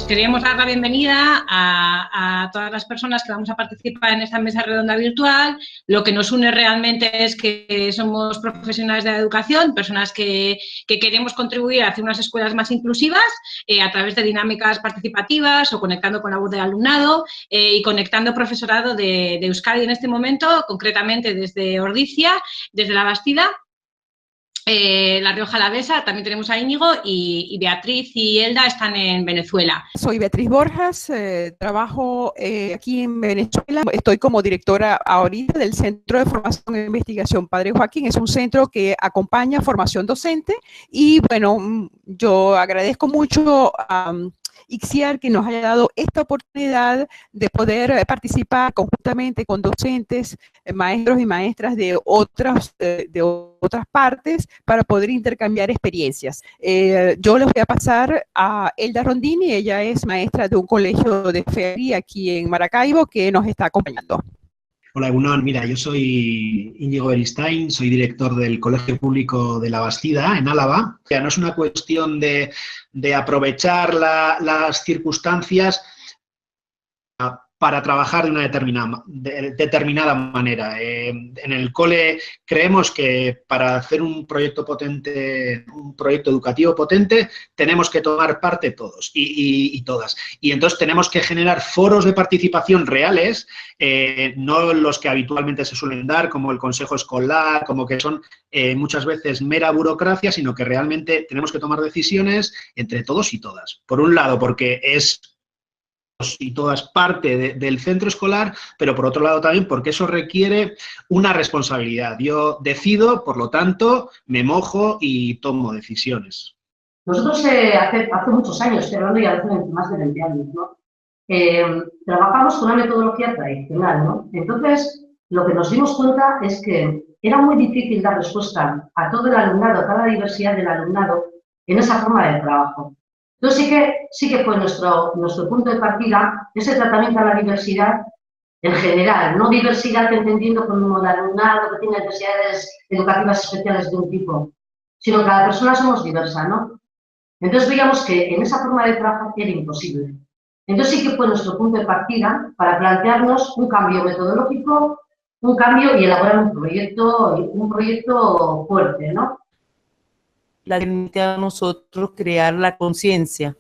queríamos dar la bienvenida a todas las personas que vamos a participar en esta mesa redonda virtual. Lo que nos une realmente es que somos profesionales de la educación, personas que queremos contribuir a hacer unas escuelas más inclusivas a través de dinámicas participativas o conectando con la voz del alumnado y conectando profesorado de Euskadi en este momento, concretamente desde Ordizia, desde La Bastida, La Rioja Alavesa. También tenemos a Íñigo y Beatriz y Elda están en Venezuela. Soy Beatriz Borjas, trabajo aquí en Venezuela. Estoy como directora ahorita del Centro de Formación e Investigación Padre Joaquín. Es un centro que acompaña formación docente y bueno, yo agradezco mucho a ICSIAR que nos haya dado esta oportunidad de poder participar conjuntamente con docentes, maestros y maestras de otras partes para poder intercambiar experiencias. Yo les voy a pasar a Elda Rondini. Ella es maestra de un colegio de Ferry aquí en Maracaibo que nos está acompañando. Hola, Egunon. Mira, yo soy Íñigo Beristain, soy director del Colegio Público de La Bastida, en Álava. O sea, no es una cuestión de aprovechar las circunstancias para trabajar de una determinada manera. En el cole creemos que para hacer un proyecto potente, un proyecto educativo potente, tenemos que tomar parte todos y todas. Y entonces tenemos que generar foros de participación reales, no los que habitualmente se suelen dar, como el consejo escolar, como que son muchas veces mera burocracia, sino que realmente tenemos que tomar decisiones entre todos y todas. Por un lado, porque es y todas parte del centro escolar, pero por otro lado también porque eso requiere una responsabilidad. Yo decido, por lo tanto, me mojo y tomo decisiones. Nosotros hace muchos años, estoy hablando ya de más de 20 años, ¿no? Trabajamos con una metodología tradicional, ¿no? Entonces, lo que nos dimos cuenta es que era muy difícil dar respuesta a todo el alumnado, a toda la diversidad del alumnado en esa forma de trabajo. Entonces sí que fue nuestro punto de partida ese tratamiento a la diversidad en general, no diversidad entendiendo como el alumnado que tiene necesidades educativas especiales de un tipo, sino que cada persona somos diversa, ¿no? Entonces veíamos que en esa forma de trabajar era imposible. Entonces sí que fue nuestro punto de partida para plantearnos un cambio metodológico, un cambio y elaborar un proyecto fuerte, ¿no? La permite a nosotros crear la conciencia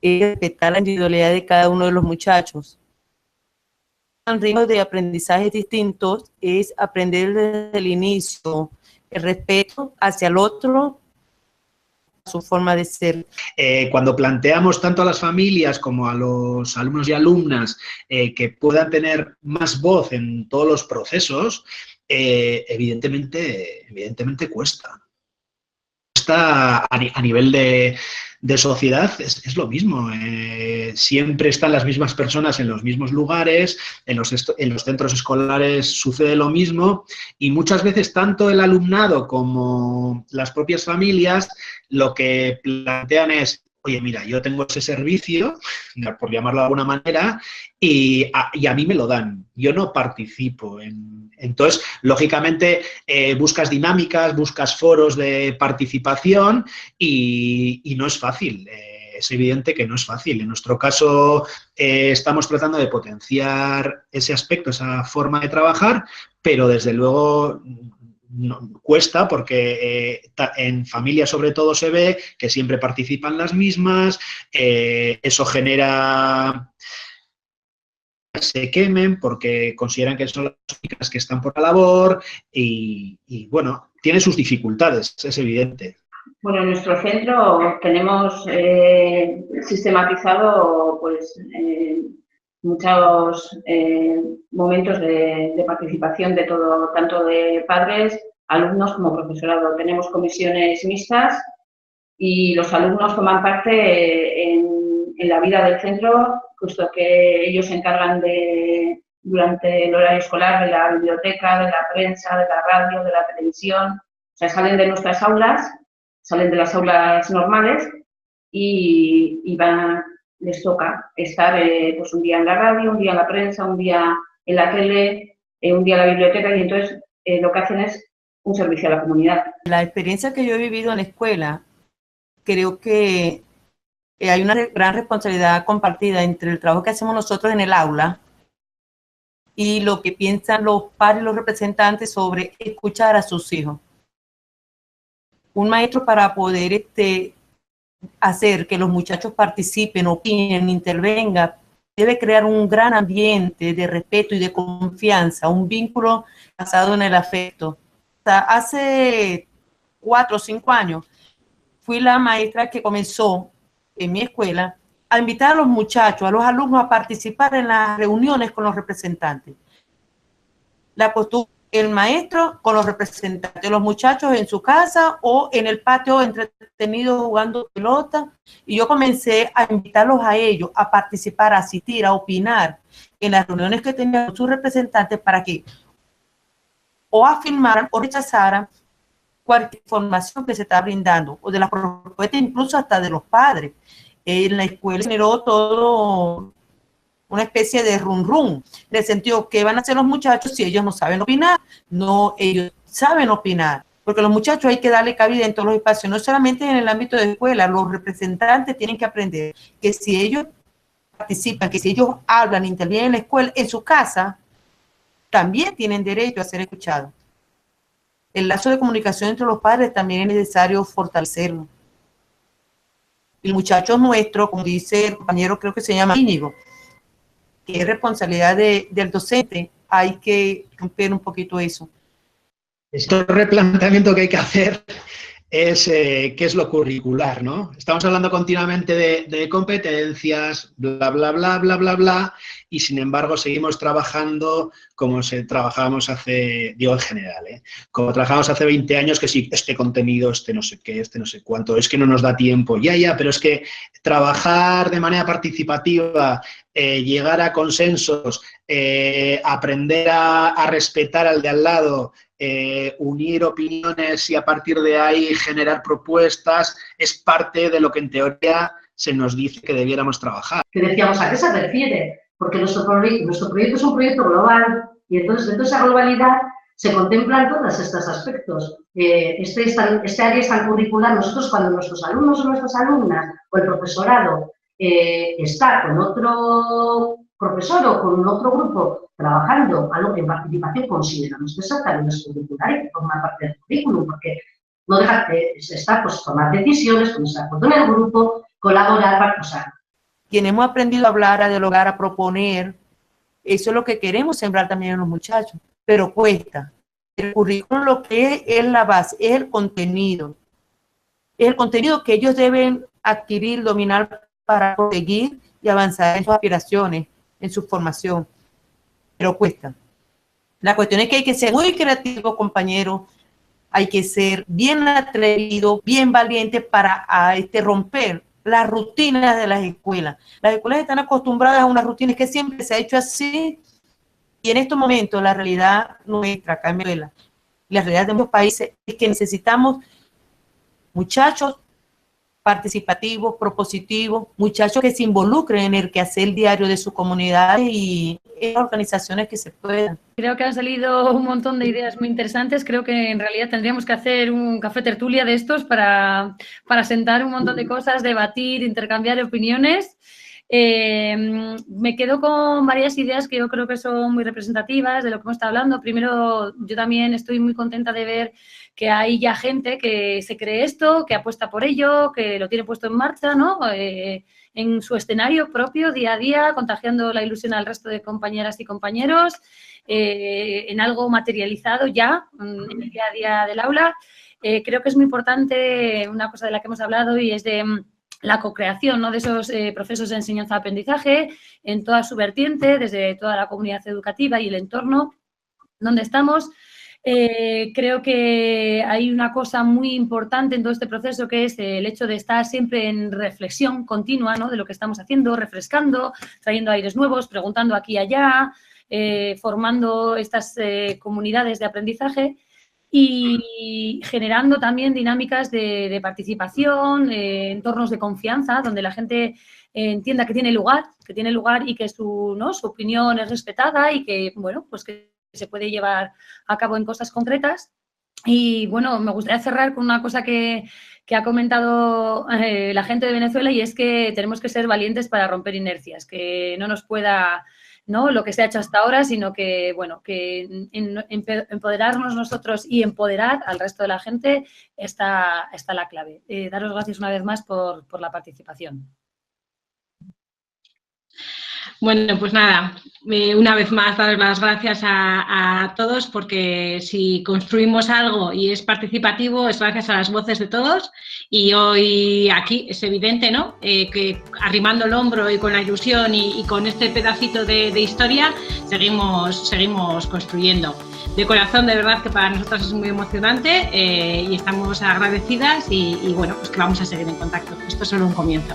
y respetar la individualidad de cada uno de los muchachos. Un ritmo de aprendizajes distintos es aprender desde el inicio el respeto hacia el otro, su forma de ser. Cuando planteamos tanto a las familias como a los alumnos y alumnas que puedan tener más voz en todos los procesos, evidentemente cuesta. A nivel de sociedad es lo mismo. Siempre están las mismas personas en los mismos lugares, en los centros escolares sucede lo mismo y muchas veces tanto el alumnado como las propias familias lo que plantean es: oye, mira, yo tengo ese servicio, por llamarlo de alguna manera, y a mí me lo dan. Yo no participo. Entonces, lógicamente, buscas dinámicas, buscas foros de participación y no es fácil. Es evidente que no es fácil. En nuestro caso, estamos tratando de potenciar ese aspecto, esa forma de trabajar, pero desde luego cuesta porque en familia sobre todo se ve que siempre participan las mismas, eso genera se quemen porque consideran que son las únicas que están por la labor y bueno, tiene sus dificultades, es evidente. Bueno, en nuestro centro tenemos sistematizado pues muchos momentos de participación de todo, tanto de padres, alumnos como profesorado. Tenemos comisiones mixtas y los alumnos toman parte en la vida del centro, puesto que ellos se encargan durante el horario escolar de la biblioteca, de la prensa, de la radio, de la televisión. O sea, salen de nuestras aulas, salen de las aulas normales y les toca estar pues un día en la radio, un día en la prensa, un día en la tele, un día en la biblioteca, y entonces lo que hacen es un servicio a la comunidad. La experiencia que yo he vivido en la escuela, creo que Hay una gran responsabilidad compartida entre el trabajo que hacemos nosotros en el aula y lo que piensan los padres y los representantes sobre escuchar a sus hijos. Un maestro, para poder hacer que los muchachos participen, opinen, intervengan, debe crear un gran ambiente de respeto y de confianza, un vínculo basado en el afecto. O sea, hace 4 o 5 años fui la maestra que comenzó en mi escuela a invitar a los muchachos, a los alumnos a participar en las reuniones con los representantes. La costumbre, el maestro con los representantes, los muchachos en su casa o en el patio entretenidos jugando pelota, y yo comencé a invitarlos a ellos a participar, a asistir, a opinar en las reuniones que tenían con sus representantes para que o afirmaran o rechazaran cualquier información que se está brindando, o de las propuestas incluso hasta de los padres. En la escuela generó todo una especie de run, en el sentido, ¿qué van a hacer los muchachos si ellos no saben opinar? No, ellos saben opinar, porque los muchachos hay que darle cabida en todos los espacios, no solamente en el ámbito de escuela. Los representantes tienen que aprender que si ellos participan, que si ellos hablan, intervienen en la escuela, en su casa, también tienen derecho a ser escuchados. El lazo de comunicación entre los padres también es necesario fortalecerlo. El muchacho nuestro, como dice el compañero, creo que se llama Íñigo, que es responsabilidad del docente, hay que romper un poquito eso. Este replanteamiento que hay que hacer es qué es lo curricular, ¿no? Estamos hablando continuamente de competencias, bla, bla, bla, bla, bla, bla, y sin embargo seguimos trabajando como trabajábamos digo en general, como trabajábamos hace 20 años, que sí, este contenido, este no sé qué, este no sé cuánto, es que no nos da tiempo, ya, pero es que trabajar de manera participativa, llegar a consensos, aprender a respetar al de al lado, unir opiniones y a partir de ahí generar propuestas, es parte de lo que en teoría se nos dice que debiéramos trabajar. Que decíamos, ¿a qué se refiere? Porque nuestro proyecto es un proyecto global y entonces dentro de esa globalidad se contemplan todos estos aspectos. Este área es tan curricular. Nosotros, cuando nuestros alumnos o nuestras alumnas o el profesorado está con otro profesor o con otro grupo trabajando algo en participación, consideramos que eso también es curricular y que forma parte del currículum, porque no deja de estar, pues, tomar decisiones, ponerse de acuerdo en el grupo, colaborar, o sea. Quienes hemos aprendido a hablar, a dialogar, a proponer, eso es lo que queremos sembrar también en los muchachos, pero cuesta. El currículum lo que es la base, es el contenido que ellos deben adquirir, dominar para conseguir y avanzar en sus aspiraciones, en su formación, pero cuesta. La cuestión es que hay que ser muy creativo, compañero, hay que ser bien atrevido, bien valiente para romper las rutinas de las escuelas. Las escuelas están acostumbradas a unas rutinas que siempre se ha hecho así, y en estos momentos la realidad nuestra acá en Venezuela, la realidad de muchos países, es que necesitamos muchachos participativos, propositivos, muchachos que se involucren en el quehacer diario de su comunidad y en organizaciones que se puedan. Creo que han salido un montón de ideas muy interesantes. Creo que en realidad tendríamos que hacer un café tertulia de estos para sentar un montón de cosas, debatir, intercambiar opiniones. Me quedo con varias ideas que yo creo que son muy representativas de lo que hemos estado hablando. Primero, yo también estoy muy contenta de ver que hay ya gente que se cree esto, que apuesta por ello, que lo tiene puesto en marcha, ¿no? En su escenario propio, día a día, contagiando la ilusión al resto de compañeras y compañeros, en algo materializado ya, en el día a día del aula. Creo que es muy importante una cosa de la que hemos hablado y es de la co-creación, ¿no? De esos procesos de enseñanza-aprendizaje en toda su vertiente, desde toda la comunidad educativa y el entorno donde estamos. Creo que hay una cosa muy importante en todo este proceso, que es el hecho de estar siempre en reflexión continua, ¿no? De lo que estamos haciendo, refrescando, trayendo aires nuevos, preguntando aquí y allá, formando estas comunidades de aprendizaje y generando también dinámicas de participación, entornos de confianza, donde la gente entienda que tiene lugar y que su opinión es respetada y que, bueno, pues que se puede llevar a cabo en cosas concretas. Y bueno, me gustaría cerrar con una cosa que ha comentado la gente de Venezuela, y es que tenemos que ser valientes para romper inercias, que no nos pueda, ¿no?, lo que se ha hecho hasta ahora, sino que, bueno, que empoderarnos nosotros y empoderar al resto de la gente está la clave. Daros gracias una vez más por la participación. Bueno, pues nada, una vez más dar las gracias a todos, porque si construimos algo y es participativo es gracias a las voces de todos, y hoy aquí es evidente, ¿no?, que arrimando el hombro y con la ilusión y con este pedacito de historia seguimos construyendo. De corazón, de verdad que para nosotros es muy emocionante y estamos agradecidas y bueno, pues que vamos a seguir en contacto. Esto es solo un comienzo.